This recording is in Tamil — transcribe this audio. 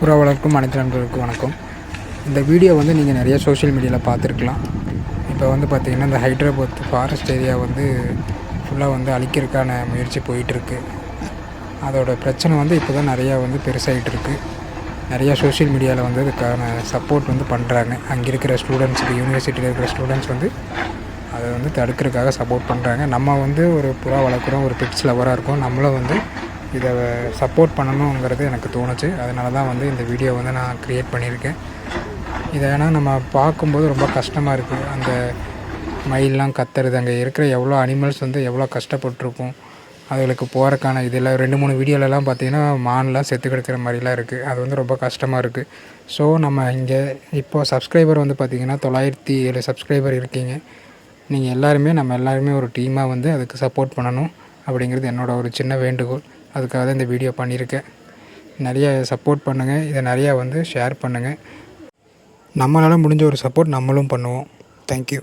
புறா வளர்க்கும் அனைத்து நண்பர்களுக்கும் வணக்கம். இந்த வீடியோ வந்து நீங்கள் நிறைய சோஷியல் மீடியாவில் பார்த்துருக்கலாம். இப்போ வந்து பார்த்திங்கன்னா இந்த ஹைட்ராபாத் ஃபாரஸ்ட் ஏரியா வந்து ஃபுல்லாக வந்து அழிக்கிறதுக்கான முயற்சி போயிட்டுருக்கு. அதோடய பிரச்சனை வந்து இப்போ தான் நிறையா வந்து பெருசாகிட்டு இருக்குது. நிறையா சோஷியல் மீடியாவில் வந்து அதுக்கான சப்போர்ட் வந்து பண்ணுறாங்க. அங்கே இருக்கிற ஸ்டூடெண்ட்ஸுக்கு, யூனிவர்சிட்டியில் இருக்கிற ஸ்டூடெண்ட்ஸ் வந்து அதை வந்து தடுக்கிறதுக்காக சப்போர்ட் பண்ணுறாங்க. நம்ம வந்து ஒரு புறா வளர்க்குறோம், ஒரு பெட்ஸ் லவராக இருக்கோம், நம்மளும் வந்து இதை சப்போர்ட் பண்ணணுங்கிறது எனக்கு தோணுச்சு. அதனால தான் வந்து இந்த வீடியோ வந்து நான் க்ரியேட் பண்ணியிருக்கேன். இதை ஏன்னா நம்ம பார்க்கும்போது ரொம்ப கஷ்டமாக இருக்குது. அந்த மயிலெலாம் கத்துறது, அங்கே இருக்கிற எவ்வளோ அனிமல்ஸ் வந்து எவ்வளோ கஷ்டப்பட்டுருக்கும். அதுகளுக்கு போகிறக்கான இதில் 2-3 வீடியோலலாம் பார்த்திங்கன்னா மான்லாம் செத்து கிடக்கிற மாதிரிலாம் இருக்குது. அது வந்து ரொம்ப கஷ்டமாக இருக்குது. ஸோ நம்ம இங்கே இப்போது சப்ஸ்கிரைபர் வந்து பார்த்திங்கன்னா 907 சப்ஸ்கிரைபர் இருக்கீங்க. நீங்கள் எல்லாருமே நம்ம எல்லாருமே ஒரு டீமாக வந்து அதுக்கு சப்போர்ட் பண்ணணும் அப்படிங்கிறது என்னோடய ஒரு சின்ன வேண்டுகோள். அதுக்காக தான் இந்த வீடியோ பண்ணியிருக்கேன். நிறைய சப்போர்ட் பண்ணுங்கள். இதை நிறையா வந்து ஷேர் பண்ணுங்கள். நம்மளால் முடிஞ்ச ஒரு சப்போர்ட் நம்மளும் பண்ணுவோம். தேங்க்யூ.